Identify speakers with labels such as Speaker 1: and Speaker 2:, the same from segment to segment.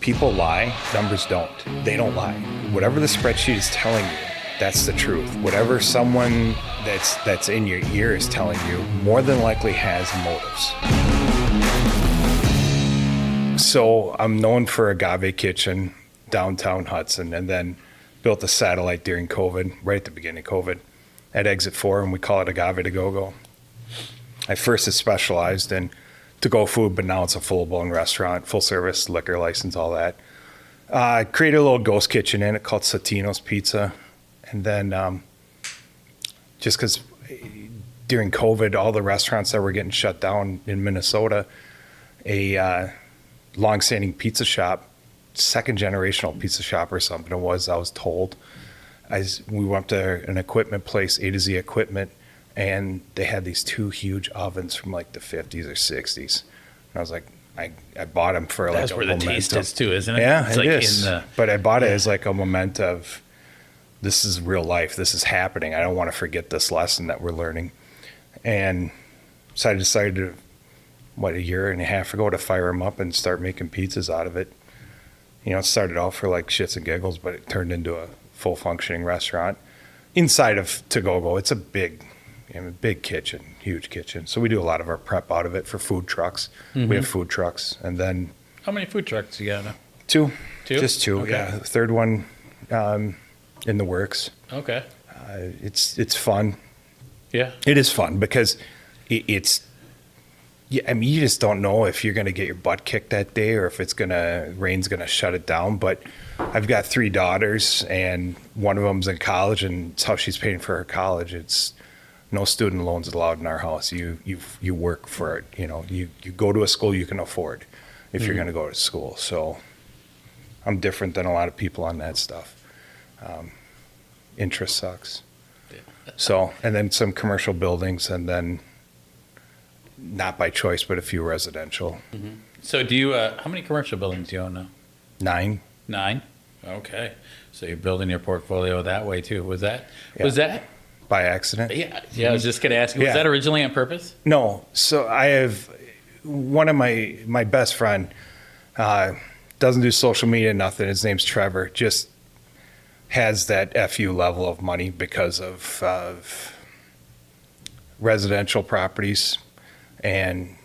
Speaker 1: People lie, numbers don't. They don't lie. Whatever the spreadsheet is telling you, that's the truth. Whatever someone that's in your ear is telling you, more than likely has motives. So I'm known for Agave Kitchen, downtown Hudson, and then built a satellite during COVID, right at the beginning of COVID, at Exit 4, and we call it Agave to Go-Go. I first had specialized in to-go food, but now it's a full-blown restaurant, full-service liquor license, all that. I created a little ghost kitchen in it called Satino's Pizza. And then just because during COVID, all the restaurants that were getting shut down in Minnesota, a long-standing pizza shop, second-generational pizza shop or something it was, I was told. We went to an equipment place, A to Z Equipment, and they had these two huge ovens from like the 50s or 60s. And I was like, I bought them for like a memento.
Speaker 2: That's where the taste is too, isn't it?
Speaker 1: Yeah,
Speaker 2: it's
Speaker 1: it
Speaker 2: like
Speaker 1: is. But I bought it as like a memento of, this is real life. This is happening. I don't want to forget this lesson that we're learning. And so I decided to, a year and a half ago, to fire them up and start making pizzas out of it. You know, it started off for like shits and giggles, but it turned into a full functioning restaurant inside of To Go Go. It's a big kitchen, huge kitchen. So we do a lot of our prep out of it for food trucks. Mm-hmm. We have food trucks. And then.
Speaker 2: How many food trucks you got now?
Speaker 1: Two.
Speaker 2: Two?
Speaker 1: Just two, okay. Yeah. The third one in the works.
Speaker 2: Okay.
Speaker 1: It's fun.
Speaker 2: Yeah.
Speaker 1: It is fun because it's. Yeah, I mean, you just don't know if you're going to get your butt kicked that day or if rain's going to shut it down. But I've got 3 daughters, and one of them's in college, and it's how she's paying for her college. It's no student loans allowed in our house. You work for it. You know, you go to a school you can afford if you're going to go to school. So I'm different than a lot of people on that stuff. Interest sucks. Yeah. So, and then some commercial buildings, and then. Not by choice, but a few residential.
Speaker 2: Mm-hmm. So do you, how many commercial buildings do you own now?
Speaker 1: 9.
Speaker 2: 9? Okay. So you're building your portfolio that way too. Was that
Speaker 1: by accident?
Speaker 2: Yeah. I was just going to ask you, was that originally on purpose?
Speaker 1: No. So I have one of my best friend, doesn't do social media, nothing. His name's Trevor, just has that FU level of money because of residential properties. And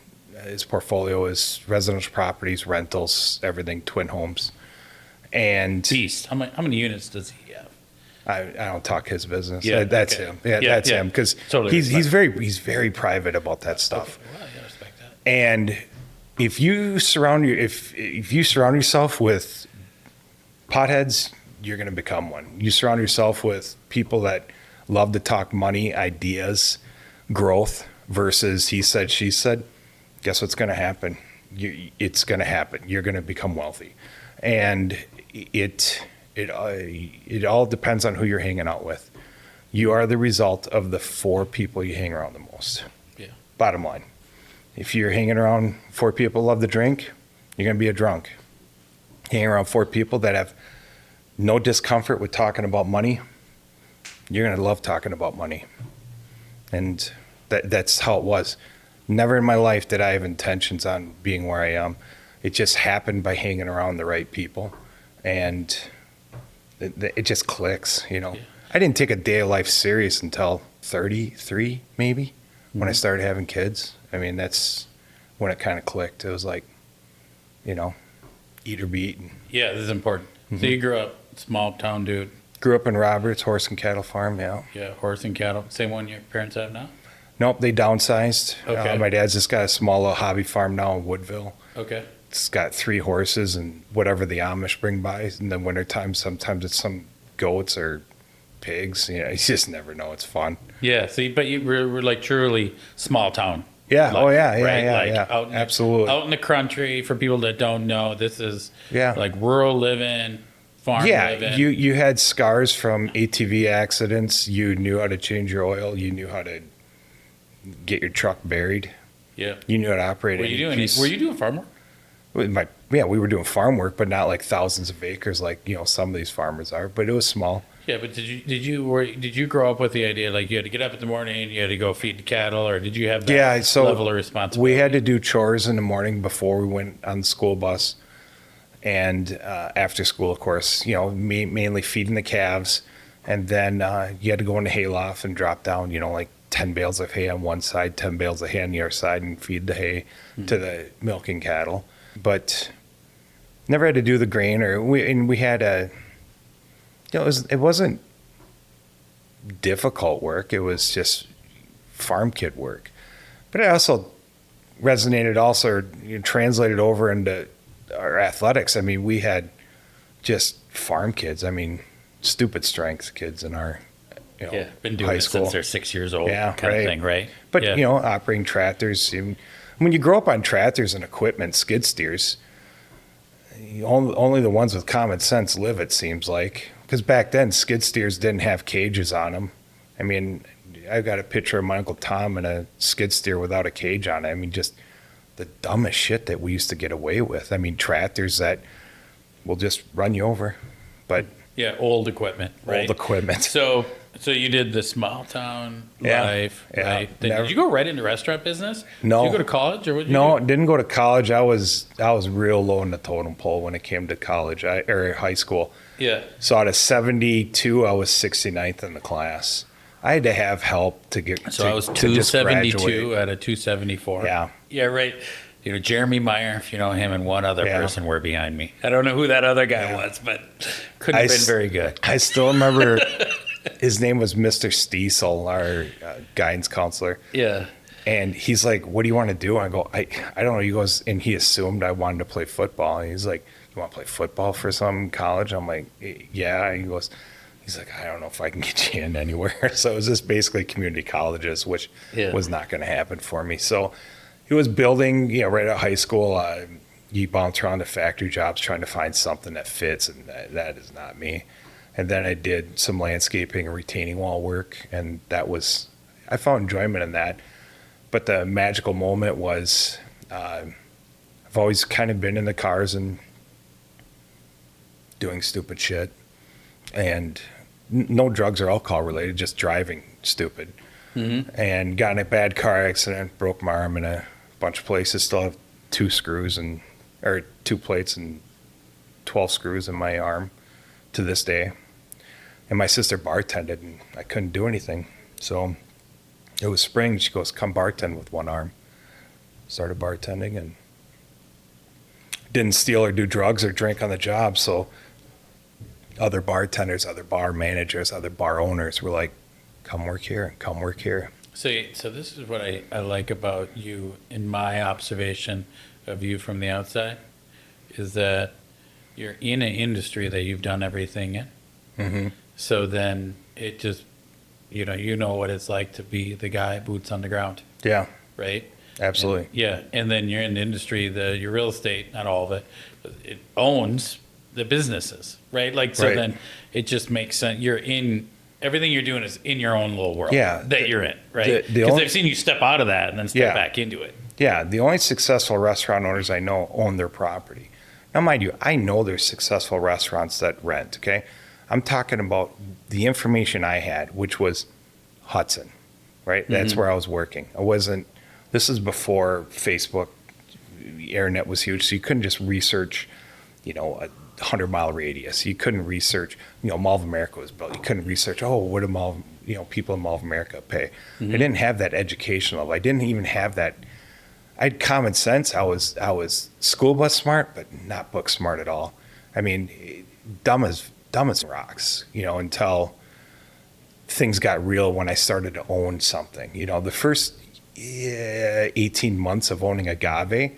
Speaker 1: his portfolio is residential properties, rentals, everything, twin homes. And
Speaker 2: Beast. How many units does he have?
Speaker 1: I don't talk his business.
Speaker 2: Yeah,
Speaker 1: that's him. Yeah, that's him. Because totally he's very private about that stuff.
Speaker 2: Okay. Well, I respect that.
Speaker 1: And if you surround yourself with potheads, you're going to become one. You surround yourself with people that love to talk money, ideas, growth. Versus he said, she said, guess what's going to happen? It's going to happen. You're going to become wealthy. And it all depends on who you're hanging out with. You are the result of the 4 people you hang around the most.
Speaker 2: Yeah.
Speaker 1: Bottom line. If you're hanging around 4 people who love to drink, you're going to be a drunk. Hanging around 4 people that have no discomfort with talking about money, you're going to love talking about money. And that's how it was. Never in my life did I have intentions on being where I am. It just happened by hanging around the right people, and it just clicks, you know. Yeah. I didn't take a day of life serious until 33, maybe, when I started having kids. I mean, that's when it kind of clicked. It was like, you know, eat or be eaten.
Speaker 2: Yeah, this is important. Mm-hmm. So you grew up small town dude.
Speaker 1: Grew up in Roberts, horse and cattle farm, yeah.
Speaker 2: Yeah, horse and cattle. Same one your parents have now?
Speaker 1: Nope, they downsized.
Speaker 2: Okay.
Speaker 1: My dad's just got a small little hobby farm now in Woodville.
Speaker 2: Okay.
Speaker 1: It's got 3 horses and whatever the Amish bring by. In the wintertime, sometimes it's some goats or pigs. You know, you just never know. It's fun.
Speaker 2: Yeah, but you were like truly small town.
Speaker 1: Yeah,
Speaker 2: life,
Speaker 1: right?
Speaker 2: Yeah.
Speaker 1: Absolutely.
Speaker 2: Out in the country, for people that don't know, this is like rural living, farm living.
Speaker 1: Yeah, you had scars from ATV accidents. You knew how to change your oil. You knew how to get your truck buried.
Speaker 2: Yeah.
Speaker 1: You knew how to operate
Speaker 2: it. Were you doing farm work?
Speaker 1: We were doing farm work, but not like thousands of acres like, you know, some of these farmers are, but it was small.
Speaker 2: Yeah, but did you grow up with the idea like you had to get up in the morning, you had to go feed the cattle, or did you have that level of responsibility?
Speaker 1: We had to do chores in the morning before we went on the school bus. and after school, of course, mainly feeding the calves. And then you had to go in the hayloft and drop down, like 10 bales of hay on one side, 10 bales of hay on the other side, and feed the hay to the milking cattle. But never had to do the grain, we had it wasn't difficult work. It was just farm kid work. But it also resonated, translated over into our athletics. I mean, we had just farm kids. I mean, stupid strength kids in our
Speaker 2: been doing
Speaker 1: high
Speaker 2: it
Speaker 1: school.
Speaker 2: Since they're 6 years old,
Speaker 1: Yeah,
Speaker 2: kind of thing, right?
Speaker 1: But
Speaker 2: yeah.
Speaker 1: Operating tractors. When you grow up on tractors and equipment, skid steers, only the ones with common sense live. It seems like, because back then skid steers didn't have cages on them. I mean, I've got a picture of my Uncle Tom in a skid steer without a cage on it. I mean, just the dumbest shit that we used to get away with. I mean, tractors that will just run you over. But
Speaker 2: yeah, old equipment, right?
Speaker 1: Old equipment.
Speaker 2: So you did the small town
Speaker 1: Yeah,
Speaker 2: life,
Speaker 1: yeah.
Speaker 2: right? Did you go right into restaurant business?
Speaker 1: No.
Speaker 2: Did you go to college, or what?
Speaker 1: No, didn't go to college. I was real low in the totem pole when it came to college or high school.
Speaker 2: Yeah.
Speaker 1: So out of 72, I was 69th in the class. I had to have help to get.
Speaker 2: So I was
Speaker 1: to just
Speaker 2: 272
Speaker 1: graduate.
Speaker 2: out of 274.
Speaker 1: Yeah.
Speaker 2: Yeah, right. Jeremy Meyer, if you know him, and one other
Speaker 1: Yeah.
Speaker 2: person were behind me. I don't know who that other guy was, but couldn't have been very good.
Speaker 1: I still remember his name was Mr. Stiesel, our guidance counselor.
Speaker 2: Yeah.
Speaker 1: And he's like, "What do you want to do?" I go, I don't know. He goes, and he assumed I wanted to play football. And he's like, "You want to play football for some college?" I'm like, "Yeah." And he's like, "I don't know if I can get you in anywhere." So it was just basically community colleges, which was not going to happen for me. So he was building, right out of high school. You bounce around to factory jobs trying to find something that fits, and that is not me. And then I did some landscaping and retaining wall work, and I found enjoyment in that. But the magical moment was, I've always kind of been in the cars and doing stupid shit, and no drugs or alcohol related, just driving stupid. Mm-hmm. And got in a bad car accident, broke my arm in a bunch of places. Still have 2 plates and 12 screws in my arm to this day. And my sister bartended, and I couldn't do anything. So it was spring. She goes, "Come bartend with one arm." Started bartending, and didn't steal or do drugs or drink on the job. So other bartenders, other bar managers, other bar owners were like, "Come work here, come work here."
Speaker 2: So this is what I like about you, in my observation of you from the outside, is that you're in an industry that you've done everything in.
Speaker 1: Mm-hmm.
Speaker 2: So then it just, you know what it's like to be the guy, boots on the ground,
Speaker 1: Yeah,
Speaker 2: right?
Speaker 1: absolutely.
Speaker 2: And then you're in the industry, your real estate, not all of it, but it owns the businesses, right? Like, so
Speaker 1: Right.
Speaker 2: then it just makes sense. Everything you're doing is in your own little world that you're in, right? Because I've seen you step out of that and then step back into it.
Speaker 1: Yeah, the only successful restaurant owners I know own their property. Now, mind you, I know there's successful restaurants that rent, okay? I'm talking about the information I had, which was Hudson, right? That's where I was working. This is before Facebook, the internet was huge, so you couldn't just research, a 100-mile radius. You couldn't research, Mall of America was built. You couldn't research, what do people in Mall of America pay? I didn't have that education level. I didn't even have that. I had common sense. I was school bus smart, but not book smart at all. I mean, dumb as rocks, until things got real when I started to own something. The first 18 months of owning Agave,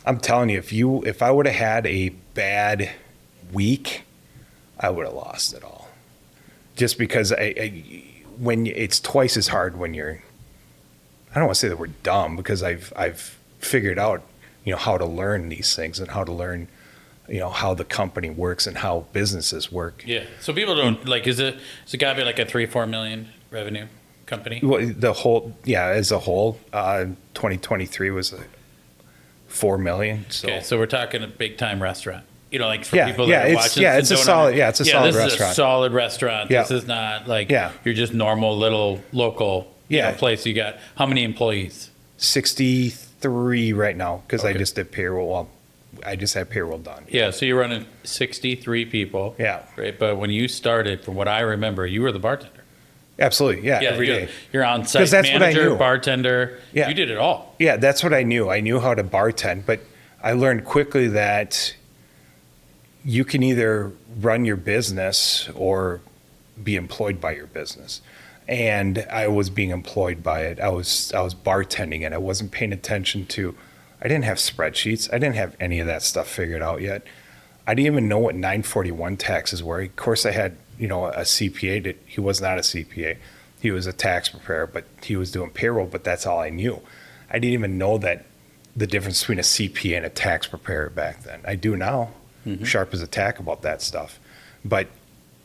Speaker 1: I'm telling you, if I would have had a bad week, I would have lost it all. Just because when it's twice as hard when you're, I don't want to say that we're dumb, because I've figured out, how to learn these things and how to learn, how the company works and how businesses work.
Speaker 2: Yeah. So people don't is Agave like a 3-4 million revenue company?
Speaker 1: Well, as a whole, 2023 was 4 million. So.
Speaker 2: Okay, so we're talking a big time restaurant. For people that are watching.
Speaker 1: It's a solid restaurant.
Speaker 2: This is a solid restaurant.
Speaker 1: Yeah.
Speaker 2: This is not you're just normal little local place. You got how many employees?
Speaker 1: 63 right now, because I just did payroll. Well, I just had payroll done.
Speaker 2: Yeah, so you're running 63 people.
Speaker 1: Yeah.
Speaker 2: Right, but when you started, from what I remember, you were the bartender.
Speaker 1: Absolutely. Yeah. Every
Speaker 2: you're,
Speaker 1: day.
Speaker 2: You're on
Speaker 1: 'Cause
Speaker 2: site
Speaker 1: that's what I
Speaker 2: manager,
Speaker 1: knew.
Speaker 2: bartender.
Speaker 1: Yeah.
Speaker 2: You did it all.
Speaker 1: Yeah, that's what I knew. I knew how to bartend, but I learned quickly that you can either run your business or be employed by your business. And I was being employed by it. I was bartending it. I wasn't paying attention to, I didn't have spreadsheets. I didn't have any of that stuff figured out yet. I didn't even know what 941 taxes were. Of course, I had, a CPA. He was not a CPA. He was a tax preparer, but he was doing payroll, but that's all I knew. I didn't even know that the difference between a CPA and a tax preparer back then. I do now, sharp as a tack about that stuff. But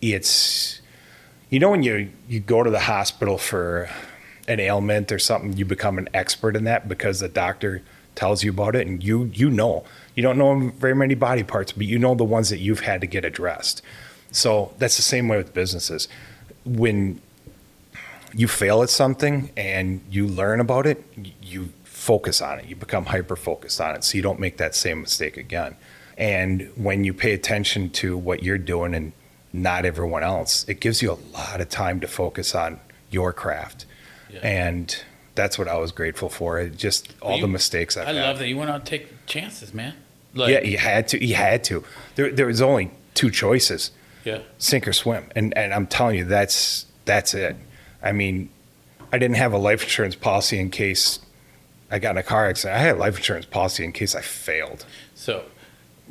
Speaker 1: it's, when you go to the hospital for an ailment or something, you become an expert in that because the doctor tells you about it, and you don't know very many body parts, but you know the ones that you've had to get addressed. So that's the same way with businesses. When you fail at something and you learn about it, you focus on it. You become hyper-focused on it so you don't make that same mistake again. And when you pay attention to what you're doing and not everyone else, it gives you a lot of time to focus on your craft. Yeah. And that's what I was grateful for. Just all the mistakes I've had.
Speaker 2: I love that you went out and take chances, man.
Speaker 1: Yeah, you had to. There was only two choices.
Speaker 2: Yeah.
Speaker 1: Sink or swim. And I'm telling you, that's it. I mean, I didn't have a life insurance policy in case I got in a car accident. I had a life insurance policy in case I failed.
Speaker 2: So,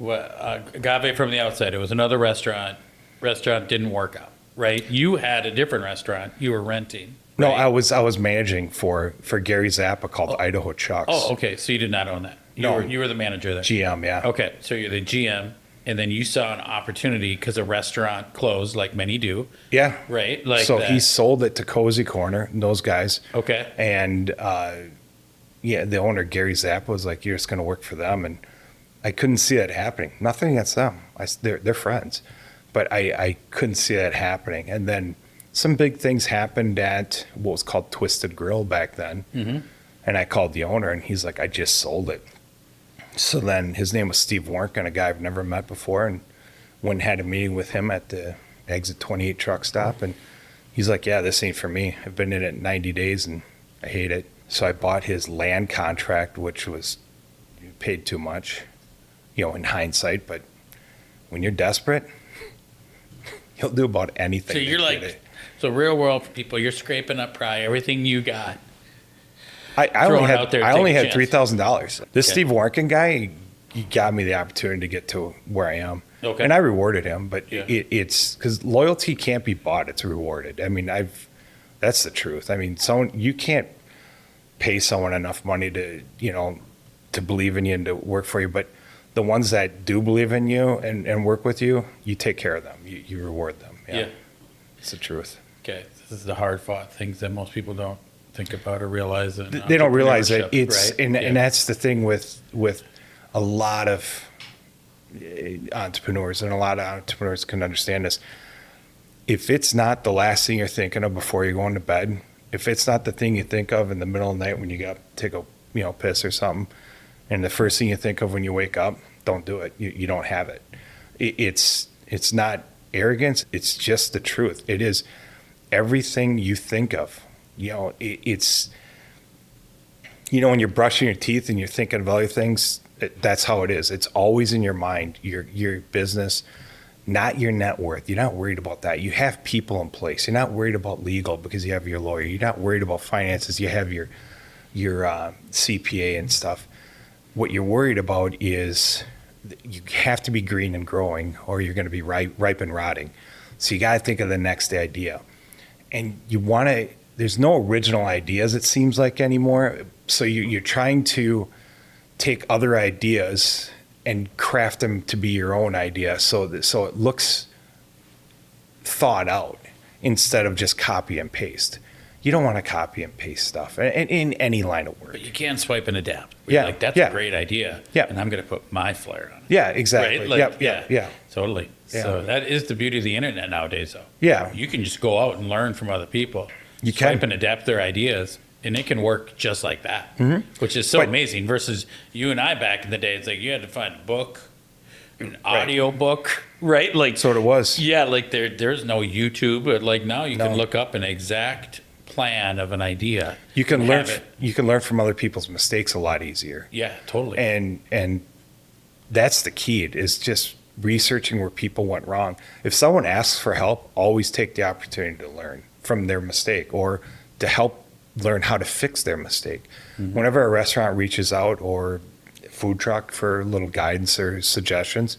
Speaker 2: Agave from the outside, it was another restaurant. Restaurant didn't work out, right? You had a different restaurant you were renting. Right?
Speaker 1: No, I was managing for Gary Zappa called Idaho Chucks.
Speaker 2: Oh, okay. So you did not own that. You were the manager there.
Speaker 1: GM, yeah.
Speaker 2: Okay, so you're the GM, and then you saw an opportunity because a restaurant closed, like many do.
Speaker 1: Yeah.
Speaker 2: Right?
Speaker 1: So he sold it to Cozy Corner, those guys.
Speaker 2: Okay.
Speaker 1: And the owner, Gary Zappa, was like, "You're just going to work for them." And I couldn't see that happening. Nothing against them. They're friends. But I couldn't see that happening. And then some big things happened at what was called Twisted Grill back then. Mm-hmm. And I called the owner, and he's like, "I just sold it." So then his name was Steve Warnken, a guy I've never met before, and went and had a meeting with him at the Exit 28 truck stop. And he's like, "Yeah, this ain't for me. I've been in it 90 days, and I hate it." So I bought his land contract, which was paid too much, in hindsight. But when you're desperate, you'll do about anything.
Speaker 2: So you're like, so real world for people, you're scraping up probably everything you got.
Speaker 1: I only had $3,000. This Steve Warnken guy, he got me the opportunity to get to where I am.
Speaker 2: Okay.
Speaker 1: And I rewarded him, but it's because loyalty can't be bought; it's rewarded. I mean, that's the truth. I mean, you can't pay someone enough money to to believe in you and to work for you, but the ones that do believe in you and work with you, you take care of them. You reward them. Yeah. It's the truth.
Speaker 2: Okay, this is the hard fought things that most people don't think about or realize.
Speaker 1: They don't realize that it's
Speaker 2: right?
Speaker 1: and that's the thing with a lot of entrepreneurs, and a lot of entrepreneurs can understand this. If it's not the last thing you're thinking of before you're going to bed, if it's not the thing you think of in the middle of the night when you got to take a piss or something, and the first thing you think of when you wake up, don't do it. You don't have it. It's not arrogance. It's just the truth. It is everything you think of. It's when you're brushing your teeth and you're thinking of other things, that's how it is. It's always in your mind, your business, not your net worth. You're not worried about that. You have people in place. You're not worried about legal because you have your lawyer. You're not worried about finances. You have your CPA and stuff. What you're worried about is you have to be green and growing, or you're going to be ripe and rotting. So you got to think of the next idea. And there's no original ideas, it seems like, anymore. So you're trying to take other ideas and craft them to be your own idea, so it looks thought out instead of just copy and paste. You don't want to copy and paste stuff in any line of work.
Speaker 2: But you can swipe and adapt.
Speaker 1: Yeah,
Speaker 2: like, that's a great idea.
Speaker 1: Yeah.
Speaker 2: And I'm going to put my flair on it.
Speaker 1: Yeah, exactly.
Speaker 2: Right? Like,
Speaker 1: yeah.
Speaker 2: Totally.
Speaker 1: Yeah.
Speaker 2: So that is the beauty of the internet nowadays, though.
Speaker 1: Yeah.
Speaker 2: You can just go out and learn from other people.
Speaker 1: You
Speaker 2: Swipe
Speaker 1: can.
Speaker 2: and adapt their ideas And it can work just like that, which is so amazing versus you and I back in the day. It's like you had to find a book, an audio book, right? Like,
Speaker 1: So it was.
Speaker 2: yeah, like there's no YouTube, but like now you can look up an exact plan of an idea.
Speaker 1: You can
Speaker 2: and
Speaker 1: learn.
Speaker 2: have it.
Speaker 1: You can learn from other people's mistakes a lot easier.
Speaker 2: Yeah, totally.
Speaker 1: And that's the key, is just researching where people went wrong. If someone asks for help, always take the opportunity to learn from their mistake or to help learn how to fix their mistake. Whenever a restaurant reaches out or food truck for a little guidance or suggestions,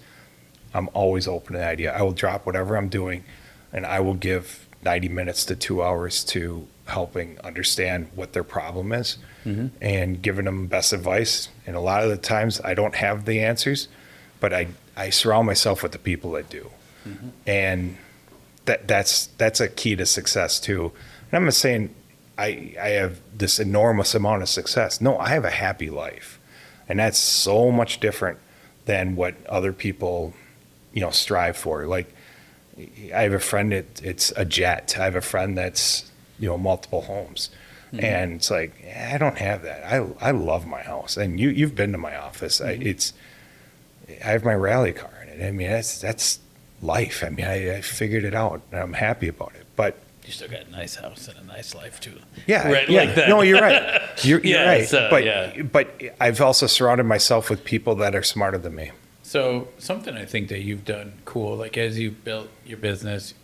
Speaker 1: I'm always open to the idea. I will drop whatever I'm doing and I will give 90 minutes to 2 hours to helping understand what their problem is and giving them best advice. And a lot of the times I don't have the answers, but I surround myself with the people that do. And that's a key to success too. And I'm not saying I have this enormous amount of success. No, I have a happy life. And that's so much different than what other people, strive for. Like, I have a friend it's a jet. I have a friend that's, multiple homes. And it's like, I don't have that. I love my house. And you've been to my office. I have my rally car in it. I mean, that's life. I mean, I figured it out and I'm happy about it. But
Speaker 2: you still got a nice house and a nice life too.
Speaker 1: yeah,
Speaker 2: right,
Speaker 1: yeah.
Speaker 2: like that.
Speaker 1: No, you're right. You're right.
Speaker 2: So,
Speaker 1: but I've also surrounded myself with people that are smarter than me.
Speaker 2: So something I think that you've done cool, like as you built your business,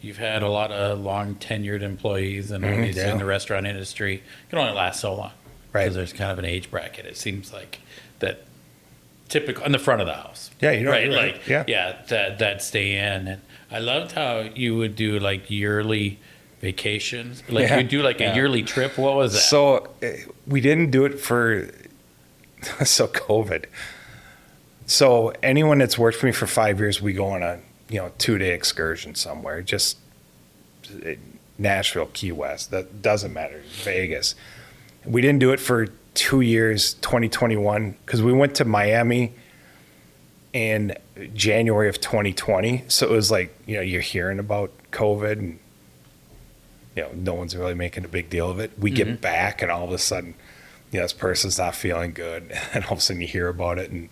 Speaker 2: you've had a lot of long tenured employees, and obviously in the restaurant industry, it can only last so long.
Speaker 1: Right.
Speaker 2: Because there's kind of an age bracket. It seems like that typical in the front of the house.
Speaker 1: Yeah, you know,
Speaker 2: right.
Speaker 1: right.
Speaker 2: Like
Speaker 1: Yeah.
Speaker 2: that stay in. And I loved how you would do like yearly vacations. Like
Speaker 1: Yeah.
Speaker 2: you do like a yearly trip. What was that?
Speaker 1: So we didn't do it for COVID. So anyone that's worked for me for 5 years, we go on a 2-day excursion somewhere, just Nashville, Key West. That doesn't matter. Vegas. We didn't do it for 2 years, 2021, because we went to Miami in January of 2020. So it was like, you're hearing about COVID and, no one's really making a big deal of it. We get back and all of a sudden, this person's not feeling good. And all of a sudden you hear about it and,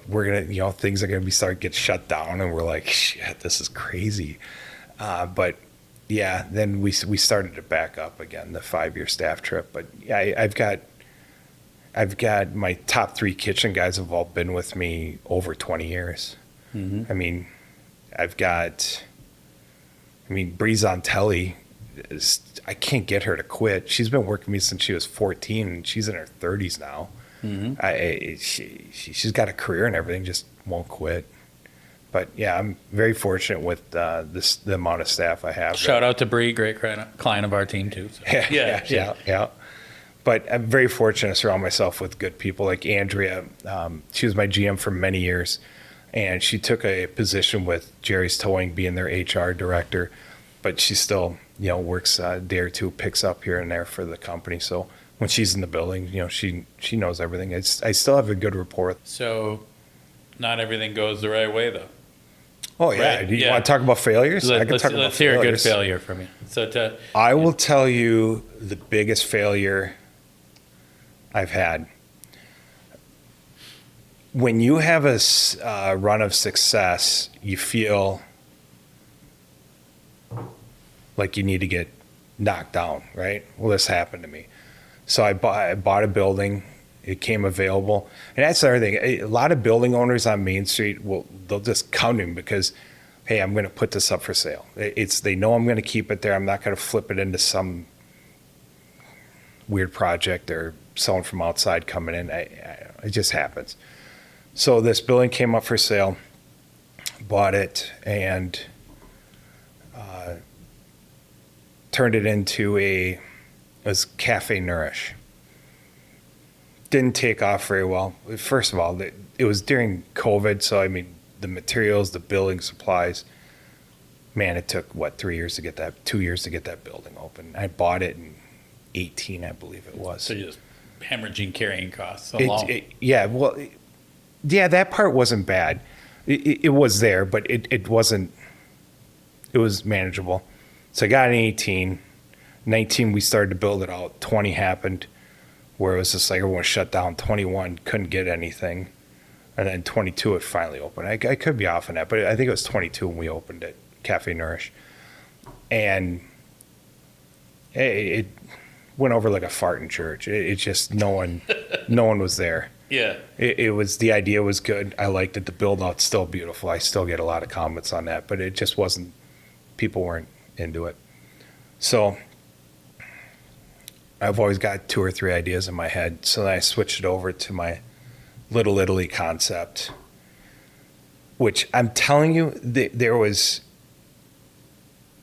Speaker 1: we're going to, things are going to be get shut down. And we're like, shit, this is crazy. But yeah, then we started to back up again, the 5-year staff trip. But yeah, I've got my top 3 kitchen guys have all been with me over 20 years. I mean, Breeze on Telly, I can't get her to quit. She's been working with me since she was 14 and she's in her 30s now. She's got a career and everything, just won't quit. But yeah, I'm very fortunate with the amount of staff I have.
Speaker 2: Shout out to Bree, great client of our team too. So.
Speaker 1: Yeah. But I'm very fortunate to surround myself with good people like Andrea. She was my GM for many years, and she took a position with Jerry's Towing, being their HR director. But she still, works a day or two, picks up here and there for the company. So when she's in the building, she knows everything. I still have a good rapport.
Speaker 2: So not everything goes the right way though.
Speaker 1: Oh yeah.
Speaker 2: Right.
Speaker 1: Do you want to talk about failures? I can talk about
Speaker 2: let's hear a good
Speaker 1: failures.
Speaker 2: failure from you. So
Speaker 1: I will tell you the biggest failure I've had. When you have a run of success, you feel like you need to get knocked down, right? Well, this happened to me. So I bought a building. It came available. And that's the other thing. A lot of building owners on Main Street, they'll just come to me because, hey, I'm going to put this up for sale. They know I'm going to keep it there. I'm not going to flip it into some weird project or someone from outside coming in. It just happens. So this building came up for sale, bought it, and turned it into it was Cafe Nourish. Didn't take off very well. First of all, it was during COVID, so I mean, the materials, the building supplies, man, it took 2 years to get that building open. I bought it in 18, I believe it was.
Speaker 2: So you're just hemorrhaging carrying costs along.
Speaker 1: That part wasn't bad. It was there, but it wasn't. It was manageable. So I got an 18, 19, we started to build it out. 20 happened, where it was just like everyone shut down. 21 couldn't get anything, and then 22 it finally opened. I could be off on that, but I think it was 22 when we opened it, Cafe Nourish, and it went over like a fart in church. It just no one was there.
Speaker 2: Yeah.
Speaker 1: It was, the idea was good. I liked it. The build out's still beautiful. I still get a lot of comments on that, but it just wasn't, people weren't into it. So I've always got 2 or 3 ideas in my head. So then I switched it over to my Little Italy concept, which I'm telling you, there was,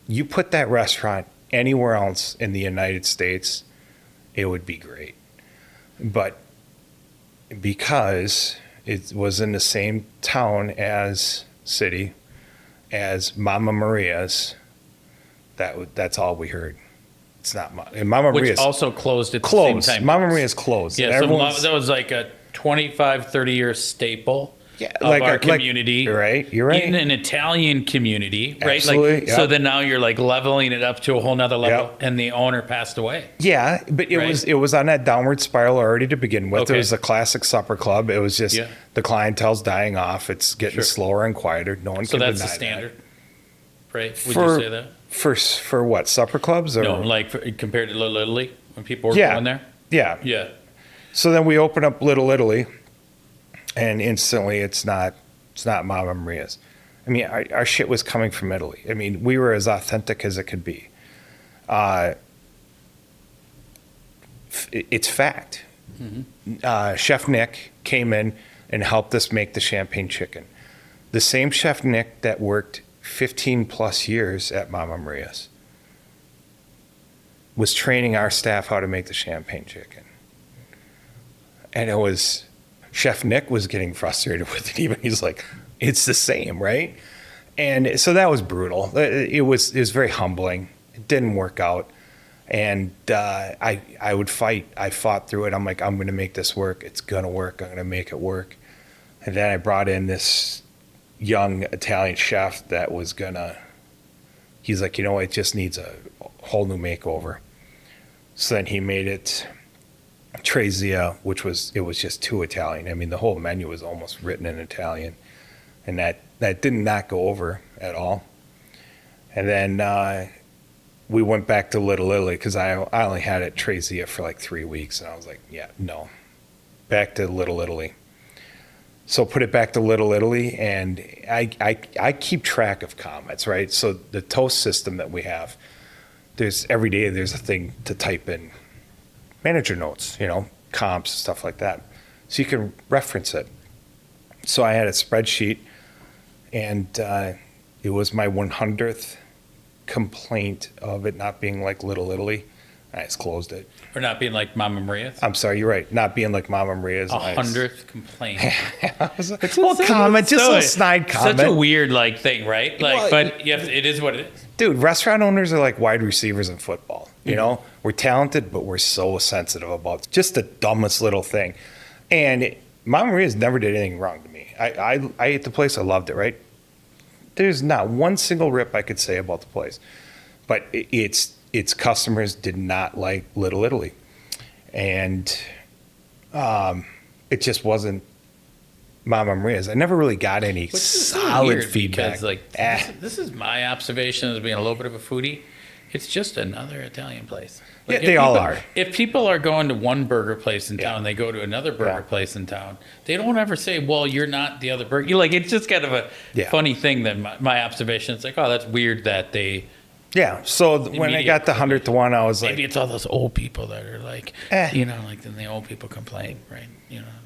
Speaker 1: you put that restaurant anywhere else in the United States, it would be great. But because it was in the same town as city as Mama Maria's, that's all we heard. It's not and Mama
Speaker 2: Which
Speaker 1: Maria's
Speaker 2: also closed at the
Speaker 1: closed.
Speaker 2: same time.
Speaker 1: Mama Maria's closed.
Speaker 2: Yeah, so that was like a 25, 30-year staple of our community.
Speaker 1: Right, you're right.
Speaker 2: In an Italian community, right?
Speaker 1: Absolutely,
Speaker 2: So
Speaker 1: yep.
Speaker 2: then now you're like leveling it up to a whole nother level,
Speaker 1: Yep.
Speaker 2: and the owner passed away.
Speaker 1: Yeah, but it was on that downward spiral already to begin with.
Speaker 2: Okay.
Speaker 1: It was a classic supper club. It was just
Speaker 2: Yeah.
Speaker 1: the clientele's dying off. It's getting
Speaker 2: Sure.
Speaker 1: slower and quieter. No one
Speaker 2: So
Speaker 1: can
Speaker 2: that's
Speaker 1: deny
Speaker 2: the standard, right? Would
Speaker 1: For-
Speaker 2: you say that?
Speaker 1: that. For what, supper clubs? Or?
Speaker 2: No, like compared to Little Italy, when people were
Speaker 1: Yeah.
Speaker 2: going there?
Speaker 1: Yeah.
Speaker 2: Yeah.
Speaker 1: So then we open up Little Italy, and instantly it's not Mama Maria's. I mean, our shit was coming from Italy. I mean, we were as authentic as it could be. It's fact. Chef Nick came in and helped us make the champagne chicken. The same Chef Nick that worked 15 plus years at Mama Maria's was training our staff how to make the champagne chicken. And it was, Chef Nick was getting frustrated with it even. He's like, it's the same, right? And so that was brutal. It was very humbling. It didn't work out. And I would fight. I fought through it. I'm like, I'm going to make this work. It's going to work. I'm going to make it work. And then I brought in this young Italian chef that was going to, he's like, it just needs a whole new makeover. So then he made it Tre Zia, which was just too Italian. I mean, the whole menu was almost written in Italian. And that did not go over at all. And then we went back to Little Italy because I only had it Tre Zia for like 3 weeks. And I was like, yeah, no, back to Little Italy. So put it back to Little Italy, and I keep track of comments, right? So the toast system that we have, every day there's a thing to type in manager notes, comps, stuff like that. So you can reference it. So I had a spreadsheet, and it was my 100th complaint of it not being like Little Italy. I just closed it.
Speaker 2: Or not being like Mama Maria's?
Speaker 1: I'm sorry, you're right. Not being like Mama Maria's.
Speaker 2: 100th complaint.
Speaker 1: It's a little comment, just a little snide comment.
Speaker 2: Such a weird thing, right?
Speaker 1: Well,
Speaker 2: but it is what it is.
Speaker 1: Dude, restaurant owners are like wide receivers in football. We're talented, but we're so sensitive about just the dumbest little thing. And Mama Maria's never did anything wrong to me. I ate the place. I loved it, right? There's not one single rip I could say about the place. But its customers did not like Little Italy. And it just wasn't Mama Maria's. I never really got any solid feedback.
Speaker 2: Because, this is my observation as being a little bit of a foodie. It's just another Italian place.
Speaker 1: Yeah, they all are.
Speaker 2: If people are going to one burger place in town, they go to another burger place in town, they don't ever say, well, you're not the other burger. It's just kind of a funny thing that my observation, it's like, oh, that's weird that they...
Speaker 1: Yeah, so when I got the 100 to 1, I was like...
Speaker 2: Maybe it's all those old people that are like, then the old people complain, right?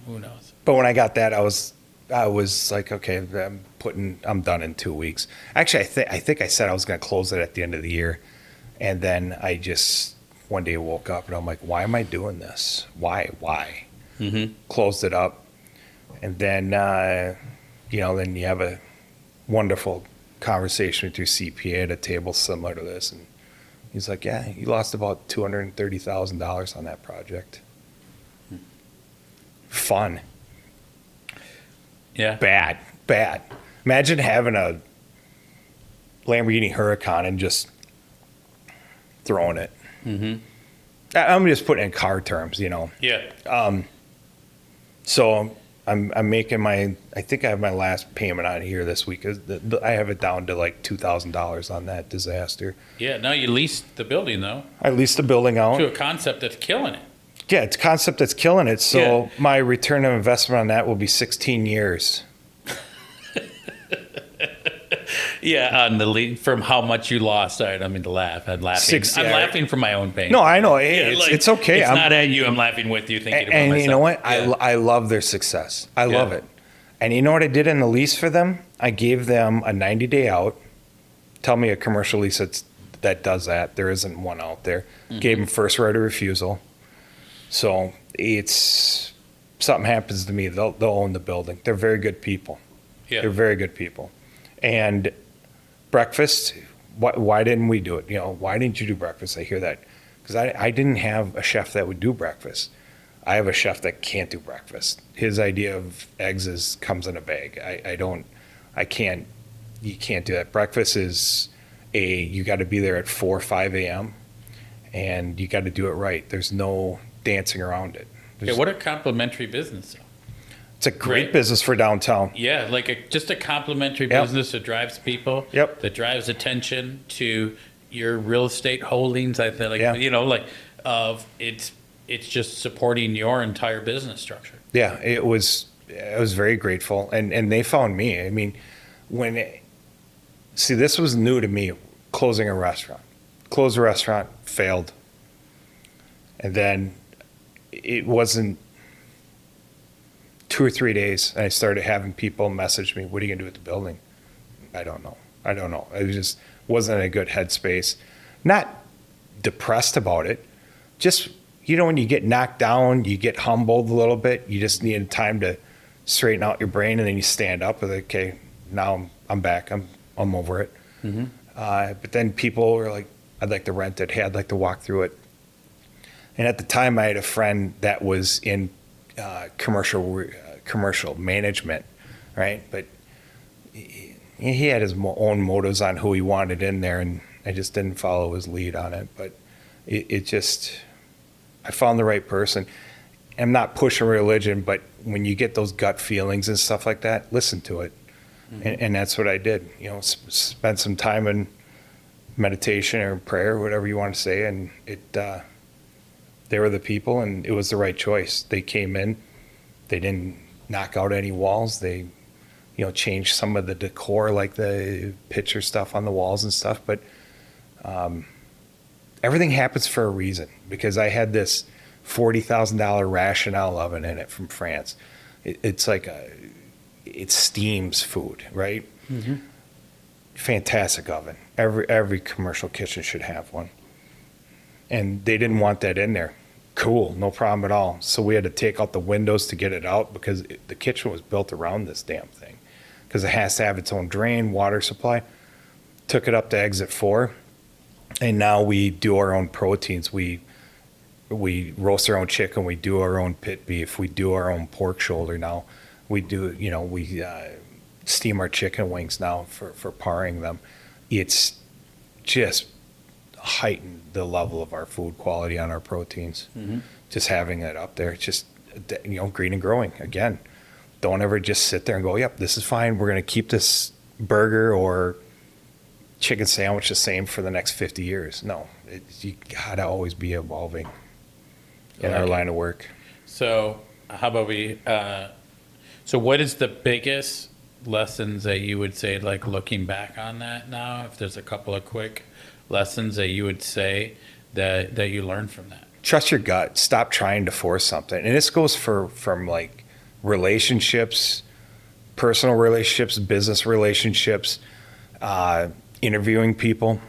Speaker 2: Who knows?
Speaker 1: But when I got that, I was like, okay, I'm done in 2 weeks. Actually, I think I said I was going to close it at the end of the year. And then I just one day woke up and I'm like, why am I doing this? Why? Mm-hmm. Closed it up. And then, then you have a wonderful conversation with your CPA at a table similar to this. And he's like, yeah, you lost about $230,000 on that project. Fun.
Speaker 2: Yeah.
Speaker 1: Bad. Imagine having a Lamborghini Huracan and just throwing it. I'm just putting it in car terms, you know.
Speaker 2: Yeah.
Speaker 1: So I'm making I think I have my last payment on here this week. I have it down to like $2,000 on that disaster.
Speaker 2: Yeah. No, you leased the building though
Speaker 1: I leased the building out.
Speaker 2: to a concept that's killing it.
Speaker 1: Yeah, it's a concept that's killing it. So
Speaker 2: Yeah.
Speaker 1: my return of investment on that will be 16 years.
Speaker 2: Yeah, on the from how much you lost. I don't mean to laugh. I'm laughing. I'm laughing from my own pain.
Speaker 1: No, I know. Hey,
Speaker 2: Yeah,
Speaker 1: it's okay.
Speaker 2: It's not at you. I'm laughing with you, thinking about
Speaker 1: And
Speaker 2: myself.
Speaker 1: you know what?
Speaker 2: Yeah.
Speaker 1: I love their success. I love
Speaker 2: Yeah.
Speaker 1: it. And you know what I did in the lease for them? I gave them a 90-day out. Tell me a commercial lease that does that. There isn't one out there. Gave them first right of refusal. So it's something happens to me, they'll own the building. They're very good people.
Speaker 2: Yeah.
Speaker 1: They're very good people. And breakfast, why didn't we do it? You know, why didn't you do breakfast? I hear that because I didn't have a chef that would do breakfast. I have a chef that can't do breakfast. His idea of eggs comes in a bag. You can't do that. Breakfast is you got to be there at 4 or 5 a.m. and you got to do it right. There's no dancing around it.
Speaker 2: Yeah, what a complimentary business.
Speaker 1: It's a great
Speaker 2: Right.
Speaker 1: business for downtown.
Speaker 2: Yeah, like just a complimentary
Speaker 1: Yep.
Speaker 2: business that drives people.
Speaker 1: Yep.
Speaker 2: That drives attention to your real estate holdings. I think,
Speaker 1: Yeah.
Speaker 2: it's just supporting your entire business structure.
Speaker 1: Yeah, I was very grateful, and they found me. I mean, this was new to me, closing a restaurant. Closed a restaurant, failed, and then it wasn't 2 or 3 days, and I started having people message me, "What are you gonna do with the building?" I don't know. I just wasn't in a good headspace. Not depressed about it. Just, when you get knocked down, you get humbled a little bit. You just need time to straighten out your brain, and then you stand up and okay, now I'm back. I'm over it. But then people were like, "I'd like to rent it. Hey, I'd like to walk through it." And at the time, I had a friend that was in commercial management, right? But he had his own motives on who he wanted in there, and I just didn't follow his lead on it. But I found the right person. I'm not pushing religion, but when you get those gut feelings and stuff like that, listen to it. And that's what I did. Spend some time in meditation or prayer, whatever you want to say, and they were the people, and it was the right choice. They came in, they didn't knock out any walls. They, changed some of the decor, like the picture stuff on the walls and stuff. But everything happens for a reason, because I had this $40,000 Rationale oven in it from France. It's like it steams food, right? Fantastic oven. Every commercial kitchen should have one. And they didn't want that in there. Cool, no problem at all. So we had to take out the windows to get it out, because the kitchen was built around this damn thing, because it has to have its own drain, water supply. Took it up to exit 4, and now we do our own proteins. We roast our own chicken. We do our own pit beef. We do our own pork shoulder now. We do, we steam our chicken wings now for paring them. It's just heightened the level of our food quality on our proteins. Just having it up there. It's just, green and growing. Again, don't ever just sit there and go, yep, this is fine. We're going to keep this burger or chicken sandwich the same for the next 50 years. No, you got to always be evolving in our line of work.
Speaker 2: So how about so what is the biggest lessons that you would say, like looking back on that now, if there's a couple of quick lessons that you would say that you learned from that?
Speaker 1: Trust your gut. Stop trying to force something. And this goes from like relationships, personal relationships, business relationships, interviewing people.